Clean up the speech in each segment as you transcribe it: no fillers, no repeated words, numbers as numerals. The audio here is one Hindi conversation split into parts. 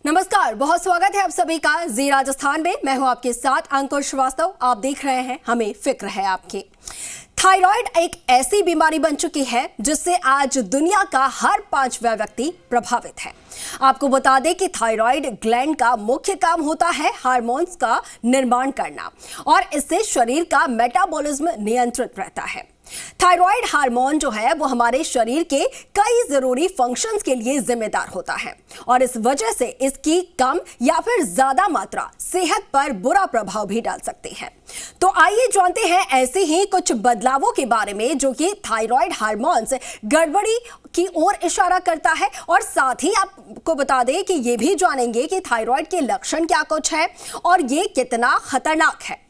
नमस्कार, बहुत स्वागत है आप सभी का जी राजस्थान में। मैं हूं आपके साथ अंकुर श्रीवास्तव। आप देख रहे हैं हमें फिक्र है आपकी। थायराइड एक ऐसी बीमारी बन चुकी है जिससे आज दुनिया का हर 5वां व्यक्ति प्रभावित है। आपको बता दें कि थायराइड ग्लैंड का मुख्य काम होता है हार्मोन्स का निर्माण करना और इससे शरीर का मेटाबॉलिज्म नियंत्रित रहता है। थायराइड हार्मोन जो है वो हमारे शरीर के कई जरूरी फंक्शंस के लिए जिम्मेदार होता है और इस वजह से इसकी कम या फिर ज्यादा मात्रा सेहत पर बुरा प्रभाव भी डाल सकती है। तो आइए जानते हैं ऐसे ही कुछ बदलावों के बारे में जो कि थायराइड हार्मोन्स गड़बड़ी की ओर इशारा करता है और साथ ही आपको बता दें कि ये भी जानेंगे कि थायराइड के लक्षण क्या कुछ है और ये कितना खतरनाक है।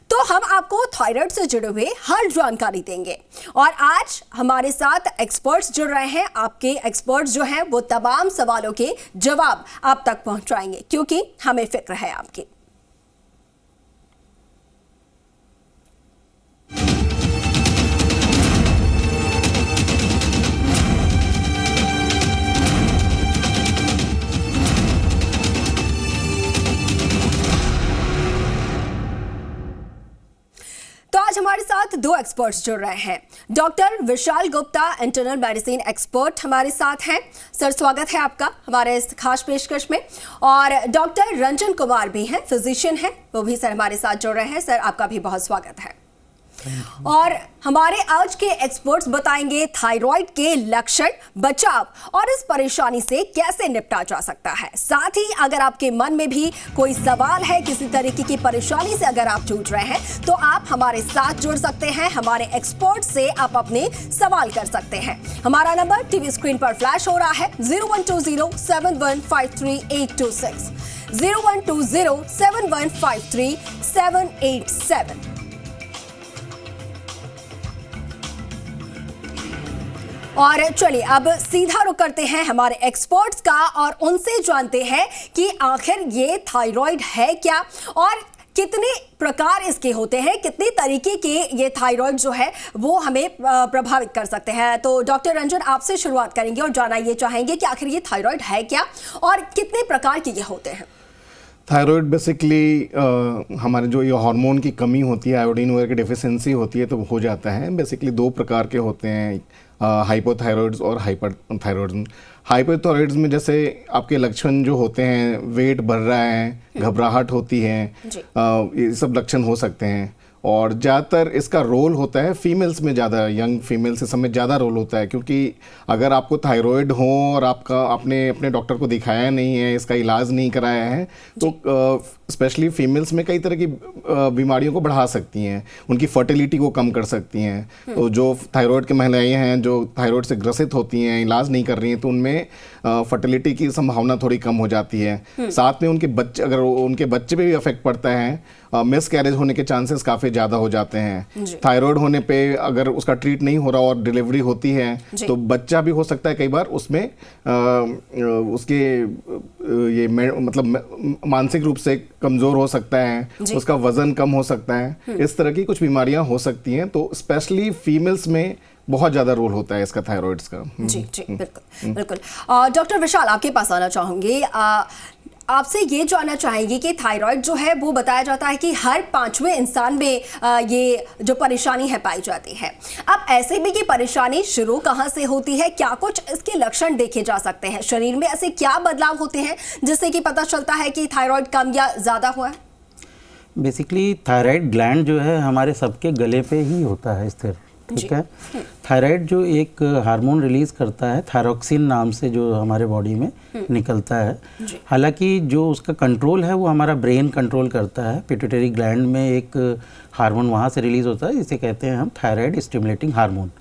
तो हम आपको थायराइड से जुड़े हुए हर जानकारी देंगे और आज हमारे साथ एक्सपर्ट्स जुड़ रहे हैं। आपके एक्सपर्ट्स जो हैं वो तमाम सवालों के जवाब आप तक पहुंचाएंगे क्योंकि हमें फिक्र है आपकी। तो आज हमारे साथ दो एक्सपर्ट्स जुड़ रहे हैं। Doctor Vishal Gupta internal medicine expert हमारे साथ हैं। सर, स्वागत है आपका हमारे इस खास पेशकश में। और डॉक्टर रंजन कुमार भी हैं, फिजिशियन हैं, वो भी सर हमारे साथ जुड़ रहे हैं। सर, आपका भी बहुत स्वागत है। और हमारे आज के एक्सपर्ट्स बताएंगे थायराइड के लक्षण, बचाव और इस परेशानी से कैसे निपटा जा सकता है। साथ ही अगर आपके मन में भी कोई सवाल है, किसी तरीके की परेशानी से अगर आप जूझ रहे हैं तो आप हमारे साथ जुड़ सकते हैं। हमारे एक्सपर्ट से आप अपने सवाल कर सकते हैं। हमारा नंबर टीवी स्क्रीन पर फ्लैश हो रहा है 0120715386 012071538787। और चलिए अब सीधा रुख करते हैं हमारे एक्सपर्ट्स का और उनसे जानते हैं कि आखिर ये थायराइड है क्या और कितने प्रकार इसके होते हैं, कितने तरीके के ये थायराइड जो है वो हमें प्रभावित कर सकते हैं। तो डॉक्टर रंजन, आपसे शुरुआत करेंगे और जानना ये चाहेंगे कि आखिर ये थायराइड है क्या और कितने प्रकार के ये होते हैं। थायराइड बेसिकली हमारे जो ये हार्मोन की कमी होती है, आयोडीन वगैरह की डिफिशियंसी होती है तो हो जाता है। बेसिकली दो प्रकार के होते हैं, हाइपोथायरॉइड्स और हाइपरथायरॉइड्स। हाइपोथायरॉइड्स में जैसे आपके लक्षण जो होते हैं, वेट बढ़ रहा है, घबराहट होती है, ये सब लक्षण हो सकते हैं। और ज़्यादातर इसका रोल होता है फीमेल्स में, ज़्यादा यंग फीमेल्स इस समय ज़्यादा रोल होता है क्योंकि अगर आपको थायराइड हो और आपने अपने डॉक्टर को दिखाया नहीं है, इसका इलाज नहीं कराया है तो स्पेशली फीमेल्स में कई तरह की बीमारियों को बढ़ा सकती हैं, उनकी फर्टिलिटी को कम कर सकती हैं। तो जो थायराइड की महिलाएं हैं जो थायराइड से ग्रसित होती हैं, इलाज नहीं कर रही हैं, तो उनमें फर्टिलिटी की संभावना थोड़ी कम हो जाती है। साथ में उनके बच्चे, अगर उनके बच्चे पे भी इफेक्ट पड़ता है, मिस कैरेज होने के चांसेस काफ़ी ज़्यादा हो जाते हैं। थायराइड होने पे अगर उसका ट्रीट नहीं हो रहा और डिलीवरी होती है तो बच्चा भी हो सकता है, कई बार उसमें उसके ये मतलब मानसिक रूप से कमज़ोर हो सकता है, उसका वजन कम हो सकता है। इस तरह की कुछ बीमारियां हो सकती हैं। तो स्पेशली फीमेल्स में बहुत ज़्यादा रोल होता है इसका, थायराइड्स का। जी जी, बिल्कुल बिल्कुल। डॉक्टर विशाल, आपके पास आना चाहूँगी। आपसे ये जानना चाहेंगे कि थायराइड जो है वो बताया जाता है कि हर 5वें इंसान में ये जो परेशानी है पाई जाती है। अब ऐसे भी कि परेशानी शुरू कहाँ से होती है, क्या कुछ इसके लक्षण देखे जा सकते हैं, शरीर में ऐसे क्या बदलाव होते हैं जिससे कि पता चलता है कि थायराइड कम या ज़्यादा हुआ है? बेसिकली थायराइड ग्लैंड जो है हमारे सबके गले पे ही होता है स्थिर, ठीक है। थायराइड जो एक हार्मोन रिलीज़ करता है, थायरोक्सिन नाम से, जो हमारे बॉडी में निकलता है। हालांकि जो उसका कंट्रोल है वो हमारा ब्रेन कंट्रोल करता है। पिट्यूटरी ग्लैंड में एक हार्मोन वहाँ से रिलीज़ होता है जिसे कहते हैं हम थायराइड स्टिमुलेटिंग हार्मोन।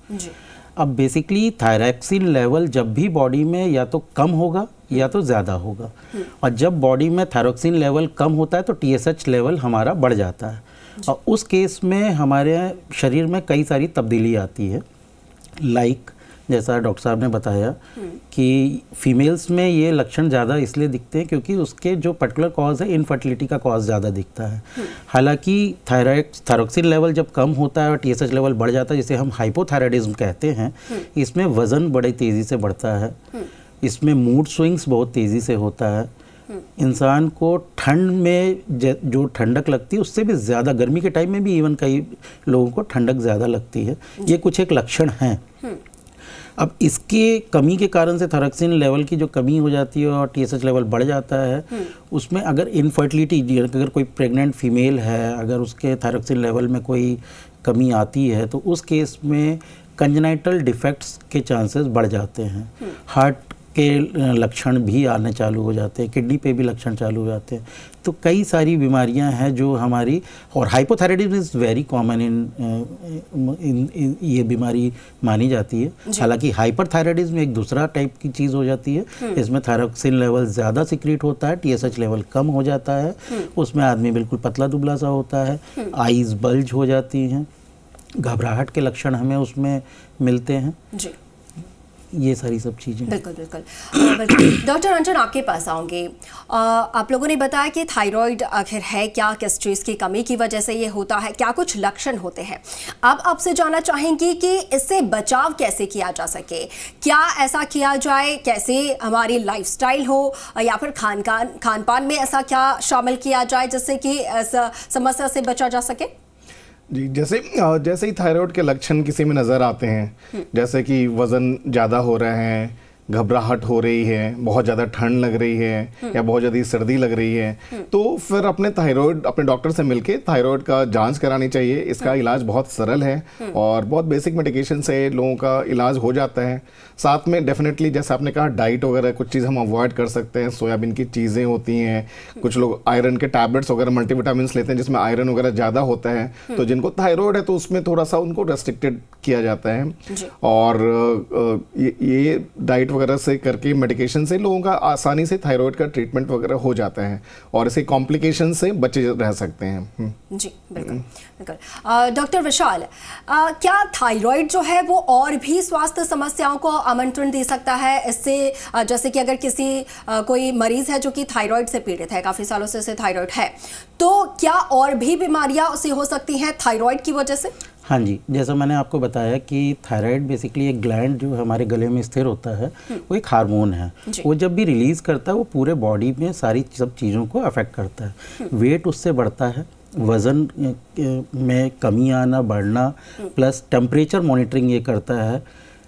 अब बेसिकली थायरोक्सिन लेवल जब भी बॉडी में या तो कम होगा या तो ज़्यादा होगा, और जब बॉडी में थायरोक्सिन लेवल कम होता है तो TSH लेवल हमारा बढ़ जाता है। और उस केस में हमारे शरीर में कई सारी तब्दीली आती है। जैसा डॉक्टर साहब ने बताया कि फीमेल्स में ये लक्षण ज़्यादा इसलिए दिखते हैं क्योंकि उसके जो पर्टिकुलर कॉज है, इनफर्टिलिटी का कॉज ज़्यादा दिखता है। हालांकि थायरोक्सिन लेवल जब कम होता है और TSH लेवल बढ़ जाता है, जिसे हम हाइपोथायराइडिज्म कहते हैं, इसमें वज़न बड़ी तेज़ी से बढ़ता है, इसमें मूड स्विंग्स बहुत तेज़ी से होता है, इंसान को ठंड में जो ठंडक लगती है उससे भी ज़्यादा, गर्मी के टाइम में भी इवन कई लोगों को ठंडक ज़्यादा लगती है। ये कुछ एक लक्षण हैं। अब इसके कमी के कारण से थायरॉक्सिन लेवल की जो कमी हो जाती है और टीएसएच लेवल बढ़ जाता है, उसमें अगर इनफर्टिलिटी, अगर कोई प्रेग्नेंट फीमेल है, अगर उसके थायरॉक्सिन लेवल में कोई कमी आती है तो उस केस में कंजेनाइटल डिफेक्ट्स के चांसेस बढ़ जाते हैं। हार्ट के लक्षण भी आने चालू हो जाते हैं, किडनी पे भी लक्षण चालू हो जाते हैं। तो कई सारी बीमारियां हैं जो हमारी, और hypothyroidism is very common in ये बीमारी मानी जाती है। हालांकि हाइपरथायराइडिज्म एक दूसरा टाइप की चीज़ हो जाती है। इसमें थायरॉक्सिन लेवल ज़्यादा सिक्रीट होता है, टीएसएच लेवल कम हो जाता है, उसमें आदमी बिल्कुल पतला दुबला सा होता है, आईज बल्ज हो जाती हैं, घबराहट के लक्षण हमें उसमें मिलते हैं जी। ये सारी सब चीज़ें। बिल्कुल बिल्कुल। डॉक्टर अंजन, आपके पास आऊँगे। आप लोगों ने बताया कि थायराइड आखिर है क्या, किस चीज़ की कमी की वजह से ये होता है, क्या कुछ लक्षण होते हैं। अब आपसे जानना चाहेंगी कि इससे बचाव कैसे किया जा सके, क्या ऐसा किया जाए, कैसे हमारी लाइफस्टाइल हो या फिर खान पान में ऐसा क्या शामिल किया जाए जिससे कि इस समस्या से बचा जा सके। जी, जैसे ही थायराइड के लक्षण किसी में नज़र आते हैं, जैसे कि वज़न ज़्यादा हो रहा है, घबराहट हो रही है, बहुत ज़्यादा ठंड लग रही है या बहुत ज़्यादा सर्दी लग रही है, तो फिर अपने डॉक्टर से मिलके थायराइड का जांच करानी चाहिए। इसका इलाज बहुत सरल है और बहुत बेसिक मेडिकेशन से लोगों का इलाज हो जाता है। साथ में डेफिनेटली जैसे आपने कहा, डाइट वगैरह कुछ चीज़ हम अवॉइड कर सकते हैं। सोयाबीन की चीज़ें होती हैं, कुछ लोग आयरन के टैबलेट्स वगैरह मल्टीविटामिन लेते हैं जिसमें आयरन वगैरह ज़्यादा होता है, तो जिनको थायराइड है तो उसमें थोड़ा सा उनको रेस्ट्रिक्टेड किया जाता है। और ये डाइट वगैरह से करके, मेडिकेशन से लोगों का आसानी से थायराइड का ट्रीटमेंट वगैरह हो जाता है और इसे कॉम्प्लिकेशन से बचे रह सकते हैं। जी बिल्कुल बिल्कुल। डॉक्टर विशाल, क्या थायराइड जो है वो और भी स्वास्थ्य समस्याओं को आमंत्रण दे सकता है इससे, जैसे कि अगर कोई मरीज है जो कि थायराइड से पीड़ित है, काफ़ी सालों से उसे थायराइड है, तो क्या और भी बीमारियां उसे हो सकती हैं थायराइड की वजह से। हाँ जी, जैसा मैंने आपको बताया कि थायराइड बेसिकली एक ग्लैंड जो हमारे गले में स्थिर होता है, वो एक हार्मोन है। वो जब भी रिलीज़ करता है वो पूरे बॉडी में सारी सब चीज़ों को अफेक्ट करता है। वेट उससे बढ़ता है, वज़न में कमी आना, बढ़ना, प्लस टेम्परेचर मॉनिटरिंग ये करता है,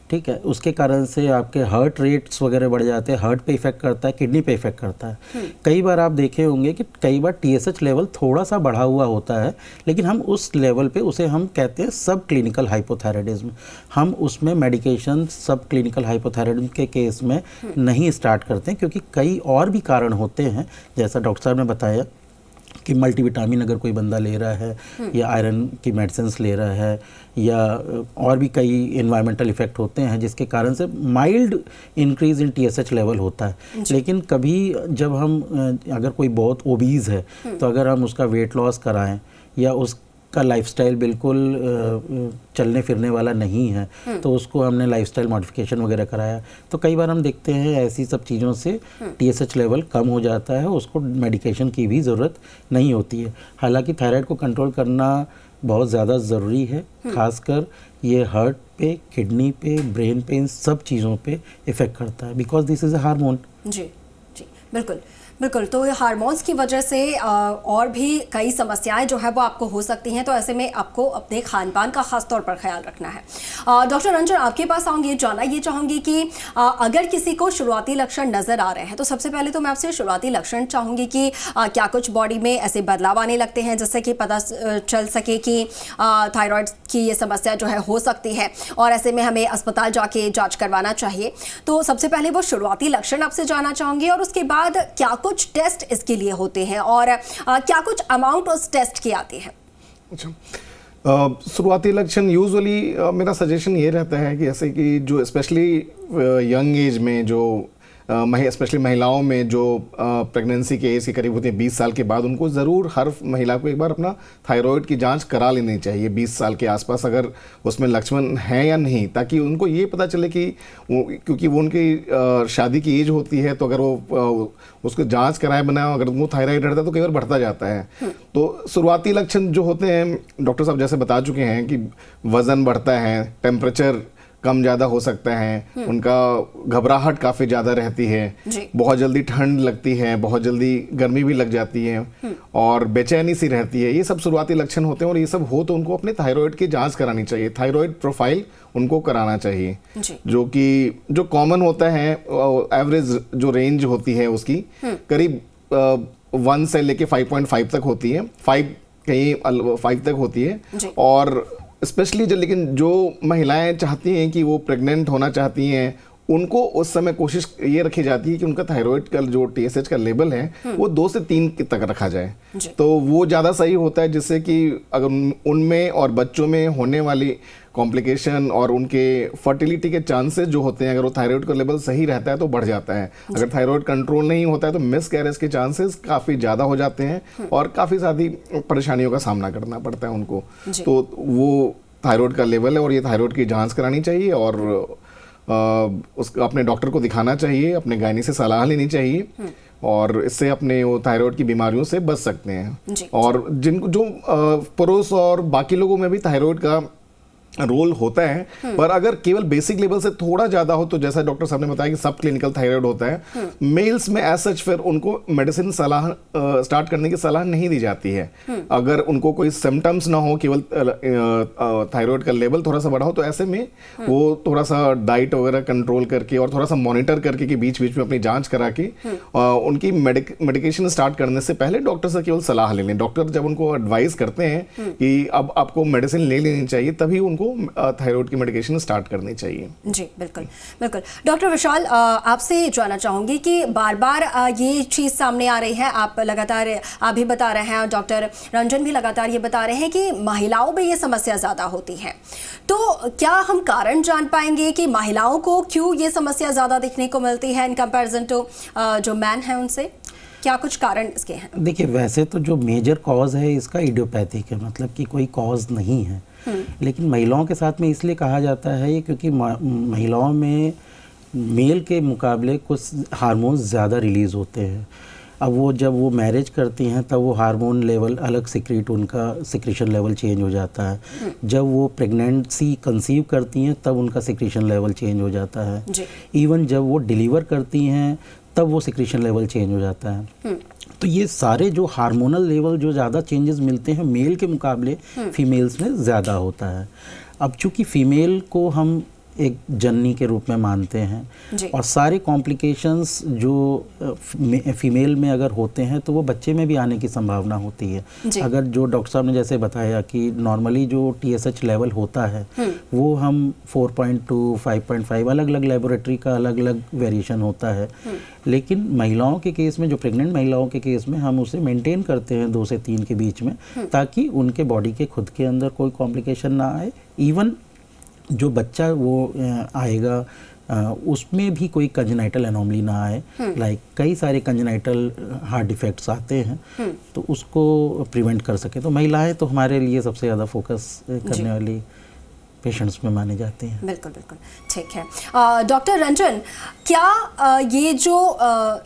ठीक है। उसके कारण से आपके हार्ट रेट्स वगैरह बढ़ जाते हैं, हार्ट पे इफेक्ट करता है, किडनी पे इफेक्ट करता है। कई बार आप देखे होंगे कि कई बार टीएसएच लेवल थोड़ा सा बढ़ा हुआ होता है, लेकिन हम उस लेवल पे उसे हम कहते हैं सब क्लिनिकल हाइपोथायराइडिज्म। हम उसमें मेडिकेशन सब क्लिनिकल हाइपोथायराइडिज्म के केस में नहीं स्टार्ट करते हैं, क्योंकि कई और भी कारण होते हैं। जैसा डॉक्टर साहब ने बताया कि मल्टीविटामिन अगर कोई बंदा ले रहा है या आयरन की मेडिसिन्स ले रहा है, या और भी कई एनवायरमेंटल इफ़ेक्ट होते हैं जिसके कारण से mild increase in TSH level होता है। लेकिन कभी जब हम अगर कोई बहुत ओबीज़ है तो अगर हम उसका वेट लॉस कराएं या उसका लाइफस्टाइल बिल्कुल चलने फिरने वाला नहीं है, तो उसको हमने लाइफस्टाइल मॉडिफिकेशन वगैरह कराया, तो कई बार हम देखते हैं ऐसी सब चीज़ों से टीएसएच लेवल कम हो जाता है, उसको मेडिकेशन की भी ज़रूरत नहीं होती है। हालांकि थायराइड को कंट्रोल करना बहुत ज़्यादा ज़रूरी है, खासकर ये हार्ट पे, किडनी पे, ब्रेन पे, इन सब चीज़ों पे इफ़ेक्ट करता है, because this is a hormone. जी जी बिल्कुल बिल्कुल। तो हार्मोन्स की वजह से और भी कई समस्याएं जो है वो आपको हो सकती हैं, तो ऐसे में आपको अपने खान पान का खास तौर पर ख्याल रखना है। डॉक्टर रंजन, आपके पास आऊँगी, जानना ये चाहूँगी कि अगर किसी को शुरुआती लक्षण नज़र आ रहे हैं, तो सबसे पहले तो मैं आपसे शुरुआती लक्षण चाहूँगी कि क्या कुछ बॉडी में ऐसे बदलाव आने लगते हैं जिससे कि पता चल सके कि थायराइड की ये समस्या जो है हो सकती है और ऐसे में हमें अस्पताल जाके जाँच करवाना चाहिए। तो सबसे पहले वो शुरुआती लक्षण आपसे जानना चाहूँगी, और उसके बाद क्या कुछ टेस्ट इसके लिए होते हैं और क्या कुछ अमाउंट उस टेस्ट की आती है। अच्छा, शुरुआती लक्षण यूजुअली मेरा सजेशन ये रहता है कि जैसे कि जो स्पेशली यंग एज में जो स्पेशली महिलाओं में जो प्रेगनेंसी के एज के करीब होती है 20 साल के बाद, उनको ज़रूर हर महिला को एक बार अपना थायराइड की जांच करा लेनी चाहिए 20 साल के आसपास, अगर उसमें लक्षण हैं या नहीं, ताकि उनको ये पता चले कि क्योंकि वो उनकी शादी की एज होती है, तो अगर वो उसको जांच कराए बिना अगर वो थायराइड रहता है तो कई बार बढ़ता जाता है। तो शुरुआती लक्षण जो होते हैं डॉक्टर साहब जैसे बता चुके हैं कि वज़न बढ़ता है, टेम्परेचर कम ज़्यादा हो सकता है, उनका घबराहट काफ़ी ज़्यादा रहती है, बहुत जल्दी ठंड लगती है, बहुत जल्दी गर्मी भी लग जाती है और बेचैनी सी रहती है। ये सब शुरुआती लक्षण होते हैं और ये सब हो तो उनको अपने थायराइड की जांच करानी चाहिए, थायराइड प्रोफाइल उनको कराना चाहिए, जो कॉमन होता है। एवरेज जो रेंज होती है उसकी करीब 1 से लेके 5.5 तक होती है, 5 तक होती है। और स्पेशली लेकिन जो महिलाएं चाहती हैं कि वो प्रेग्नेंट होना चाहती हैं, उनको उस समय कोशिश ये रखी जाती है कि उनका थायराइड का जो TSH का लेवल है वो 2 से 3 तक रखा जाए, तो वो ज़्यादा सही होता है, जिससे कि अगर उनमें और बच्चों में होने वाली कॉम्प्लिकेशन और उनके फर्टिलिटी के चांसेस जो होते हैं, अगर वो थायराइड का लेवल सही रहता है तो बढ़ जाता है। अगर थायराइड कंट्रोल नहीं होता है तो मिस कैरेज के चांसेस काफ़ी ज़्यादा हो जाते हैं और काफ़ी सारी परेशानियों का सामना करना पड़ता है उनको। तो वो थायराइड का लेवल है और ये थायराइड की जांच करानी चाहिए और उसका अपने डॉक्टर को दिखाना चाहिए, अपने गायनी से सलाह लेनी चाहिए और इससे अपने वो थायराइड की बीमारियों से बच सकते हैं। और जिनको जो पुरुष और बाकी लोगों में भी थायराइड का रोल होता है, पर अगर केवल बेसिक लेवल से थोड़ा ज्यादा हो तो जैसा डॉक्टर साहब ने बताया कि सब क्लिनिकल थायराइड होता है, मेल्स में एज सच फिर उनको मेडिसिन सलाह स्टार्ट करने की सलाह नहीं दी जाती है। अगर उनको कोई सिम्टम्स ना हो, केवल थायराइड का लेवल थोड़ा सा बढ़ा हो, तो ऐसे में वो थोड़ा सा डाइट वगैरह कंट्रोल करके और थोड़ा सा मॉनिटर करके कि बीच बीच में अपनी जांच करा के उनकी मेडिकेशन स्टार्ट करने से पहले डॉक्टर से केवल सलाह ले लें। डॉक्टर जब उनको एडवाइस करते हैं कि अब आपको मेडिसिन ले लेनी चाहिए, तभी उनको थायराइड की मेडिकेशन स्टार्ट करनी चाहिए। जी बिल्कुल बिल्कुल। डॉक्टर विशाल, आपसे जानना चाहूंगी कि बार बार ये चीज सामने आ रही है, आप लगातार आप भी बता रहे हैं और डॉक्टर रंजन भी लगातार ये बता रहे हैं कि महिलाओं में ये समस्या ज्यादा होती है, तो क्या हम कारण जान पाएंगे कि महिलाओं को क्यों ये समस्या ज्यादा देखने को मिलती है इन कंपैरिजन टू जो मैन है उनसे? क्या कुछ कारण इसके हैं? देखिए, वैसे तो जो मेजर कॉज है इसका इडियोपैथिक है, मतलब कि कोई कॉज नहीं है, लेकिन महिलाओं के साथ में इसलिए कहा जाता है क्योंकि महिलाओं में मेल के मुकाबले कुछ हार्मोन्स ज़्यादा रिलीज़ होते हैं। अब वो जब वो मैरिज करती हैं तब वो हार्मोन लेवल अलग उनका सिक्रीशन लेवल चेंज हो जाता है। जब वो प्रेगनेंसी कंसीव करती हैं तब उनका सिक्रीशन लेवल चेंज हो जाता है। इवन जब वो डिलीवर करती हैं तब वो सिक्रीशन लेवल चेंज हो जाता है। तो ये सारे जो हार्मोनल लेवल जो ज़्यादा चेंजेस मिलते हैं मेल के मुकाबले फीमेल्स में ज़्यादा होता है। अब चूँकि फीमेल को हम एक जननी के रूप में मानते हैं और सारे कॉम्प्लिकेशंस जो फीमेल में अगर होते हैं तो वो बच्चे में भी आने की संभावना होती है। अगर जो डॉक्टर साहब ने जैसे बताया कि नॉर्मली जो TSH लेवल होता है वो हम 4.2, 5.5 अलग अलग लेबोरेटरी का अलग अलग वेरिएशन होता है, लेकिन महिलाओं के केस में, जो प्रेग्नेंट महिलाओं के केस में, हम उसे मेंटेन करते हैं 2 से 3 के बीच में, ताकि उनके बॉडी के खुद के अंदर कोई कॉम्प्लिकेशन ना आए। इवन जो बच्चा वो आएगा उसमें भी कोई कंजेनाइटल एनोमली ना आए। लाइक कई सारे कंजेनाइटल हार्ट डिफेक्ट्स आते हैं तो उसको प्रिवेंट कर सके। तो महिलाएं तो हमारे लिए सबसे ज़्यादा फोकस करने वाली पेशेंट्स में माने जाते हैं। बिल्कुल बिल्कुल, ठीक है। डॉक्टर रंजन, क्या ये जो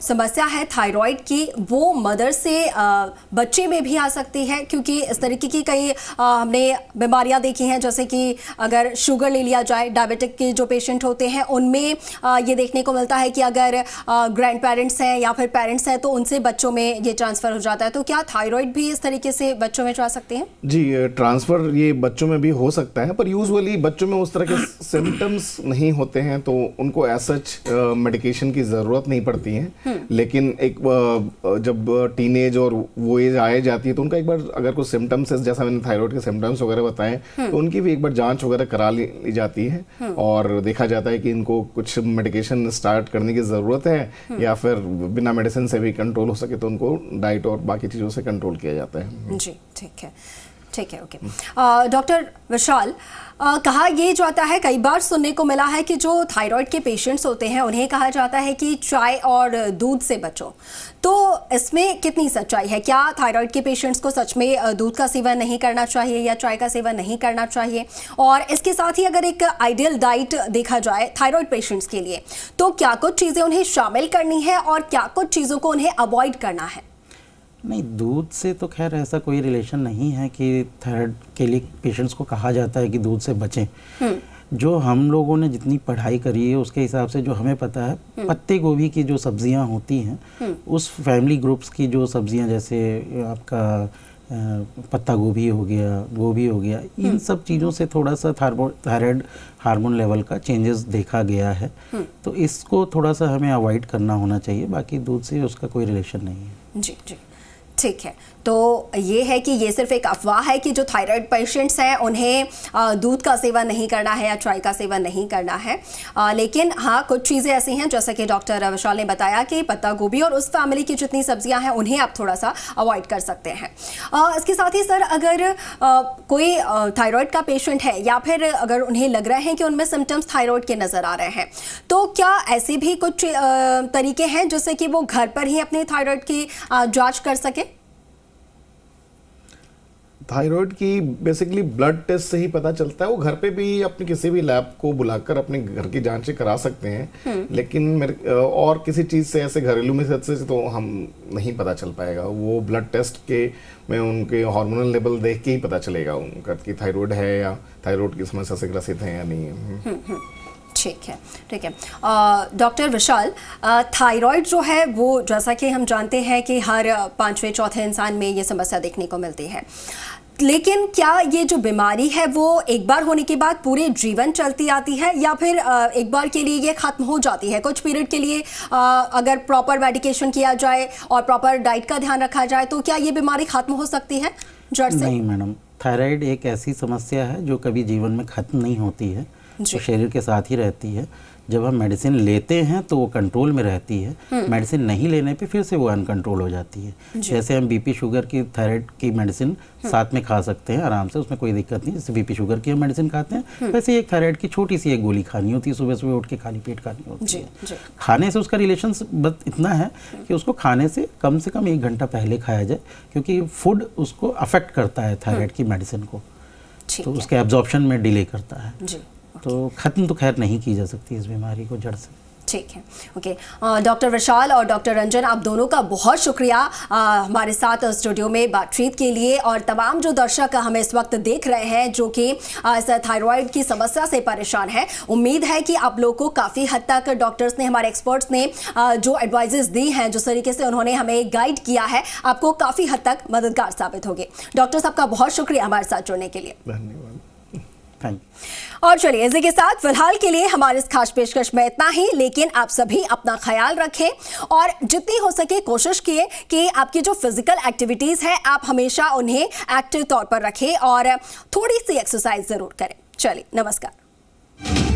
समस्या है थायराइड की वो मदर से बच्चे में भी आ सकती है? क्योंकि इस तरीके की कई हमने बीमारियां देखी हैं, जैसे कि अगर शुगर ले लिया जाए, डायबिटिक के जो पेशेंट होते हैं उनमें ये देखने को मिलता है कि अगर ग्रैंड पेरेंट्स हैं या फिर पेरेंट्स हैं तो उनसे बच्चों में ये ट्रांसफ़र हो जाता है। तो क्या थायराइड भी इस तरीके से बच्चों में जा सकते हैं? जी, ट्रांसफ़र ये बच्चों में भी हो सकता है, पर यूजुअली बच्चों में उस तरह के सिम्टम्स नहीं होते हैं तो उनको एज सच मेडिकेशन की ज़रूरत नहीं पड़ती है। लेकिन एक जब टीनेज और वो एज आए जाती है तो उनका एक बार अगर कुछ सिम्टम्स है, जैसा मैंने थायराइड के सिम्टम्स वगैरह बताए, तो उनकी भी एक बार जांच वगैरह करा ली जाती है और देखा जाता है कि इनको कुछ मेडिकेशन स्टार्ट करने की ज़रूरत है या फिर बिना मेडिसिन से भी कंट्रोल हो सके तो उनको डाइट और बाकी चीज़ों से कंट्रोल किया जाता है। जी ठीक है, ठीक है, ओके। डॉक्टर विशाल, कहा ये जाता है, कई बार सुनने को मिला है कि जो थायराइड के पेशेंट्स होते हैं उन्हें कहा जाता है कि चाय और दूध से बचो, तो इसमें कितनी सच्चाई है? क्या थायराइड के पेशेंट्स को सच में दूध का सेवन नहीं करना चाहिए या चाय का सेवन नहीं करना चाहिए? और इसके साथ ही अगर एक आइडियल डाइट देखा जाए थायराइड पेशेंट्स के लिए, तो क्या कुछ चीज़ें उन्हें शामिल करनी है और क्या कुछ चीज़ों को उन्हें अवॉइड करना है? नहीं, दूध से तो खैर ऐसा कोई रिलेशन नहीं है कि थायराइड के लिए पेशेंट्स को कहा जाता है कि दूध से बचें। जो हम लोगों ने जितनी पढ़ाई करी है उसके हिसाब से जो हमें पता है, पत्ते गोभी की जो सब्जियां होती हैं उस फैमिली ग्रुप्स की जो सब्जियां, जैसे आपका पत्ता गोभी हो गया, इन सब चीज़ों से थोड़ा सा थायराइड हार्मोन लेवल का चेंजेस देखा गया है। तो इसको थोड़ा सा हमें अवॉइड करना होना चाहिए, बाकी दूध से उसका कोई रिलेशन नहीं है। जी जी, ठीक है। तो ये है कि ये सिर्फ एक अफवाह है कि जो थायराइड पेशेंट्स हैं उन्हें दूध का सेवन नहीं करना है या चाय का सेवन नहीं करना है, लेकिन हाँ कुछ चीज़ें ऐसी हैं जैसा कि डॉक्टर विशाल ने बताया कि पत्ता गोभी और उस फैमिली की जितनी सब्जियां हैं उन्हें आप थोड़ा सा अवॉइड कर सकते हैं। इसके साथ ही सर, अगर कोई थायराइड का पेशेंट है या फिर अगर उन्हें लग रहे हैं कि उनमें सिम्टम्स थायराइड के नज़र आ रहे हैं, तो क्या ऐसे भी कुछ तरीके हैं जिससे कि वो घर पर ही अपनी थायराइड की जाँच कर सके? थायराइड की बेसिकली ब्लड टेस्ट से ही पता चलता है। वो घर पे भी अपने किसी भी लैब को बुलाकर अपने घर की जांचें करा सकते हैं, लेकिन और किसी चीज़ से ऐसे घरेलू मेथड से तो हम नहीं पता चल पाएगा। वो ब्लड टेस्ट के में उनके हार्मोनल लेवल देख के ही पता चलेगा उनका कि थायराइड है या थायराइड की समस्या से ग्रसित है या नहीं है। ठीक है, ठीक है। डॉक्टर विशाल, थायराइड जो है वो जैसा कि हम जानते हैं कि हर 5वें चौथे इंसान में ये समस्या देखने को मिलती है, लेकिन क्या ये जो बीमारी है वो एक बार होने के बाद पूरे जीवन चलती आती है या फिर एक बार के लिए ये खत्म हो जाती है? कुछ पीरियड के लिए अगर प्रॉपर मेडिकेशन किया जाए और प्रॉपर डाइट का ध्यान रखा जाए तो क्या ये बीमारी खत्म हो सकती है जड़ से? नहीं मैडम, थायराइड एक ऐसी समस्या है जो कभी जीवन में खत्म नहीं होती है, तो शरीर के साथ ही रहती है। जब हम मेडिसिन लेते हैं तो वो कंट्रोल में रहती है, मेडिसिन नहीं लेने पे फिर से वो अनकंट्रोल हो जाती है। जैसे हम बीपी शुगर की, थायराइड की मेडिसिन साथ में खा सकते हैं आराम से, उसमें कोई दिक्कत नहीं। जैसे बीपी शुगर की हम मेडिसिन खाते हैं, वैसे ही एक थायराइड की छोटी सी एक गोली खानी होती है, सुबह सुबह उठ के खाली पेट खानी होती है। खाने से उसका रिलेशन बस इतना है कि उसको खाने से कम 1 घंटा पहले खाया जाए, क्योंकि फूड उसको अफेक्ट करता है थायराइड की मेडिसिन को, तो उसके एब्जॉर्प्शन में डिले करता है। तो खत्म तो खैर नहीं की जा सकती इस बीमारी को जड़ से। ठीक है, ओके। डॉक्टर विशाल और डॉक्टर रंजन, आप दोनों का बहुत शुक्रिया हमारे साथ स्टूडियो में बातचीत के लिए, और तमाम जो दर्शक हमें इस वक्त देख रहे हैं जो कि इस थायराइड की समस्या से परेशान है, उम्मीद है कि आप लोगों को काफ़ी हद तक डॉक्टर्स ने, हमारे एक्सपर्ट्स ने जो एडवाइजेस दी हैं, जिस तरीके से उन्होंने हमें गाइड किया है, आपको काफ़ी हद तक मददगार साबित होंगे। डॉक्टर साहब का बहुत शुक्रिया हमारे साथ जुड़ने के लिए। धन्यवाद। और चलिए इसी के साथ फिलहाल के लिए हमारे इस खास पेशकश में इतना ही, लेकिन आप सभी अपना ख्याल रखें और जितनी हो सके कोशिश किए कि आपकी जो फिजिकल एक्टिविटीज है आप हमेशा उन्हें एक्टिव तौर पर रखें और थोड़ी सी एक्सरसाइज जरूर करें। चलिए, नमस्कार।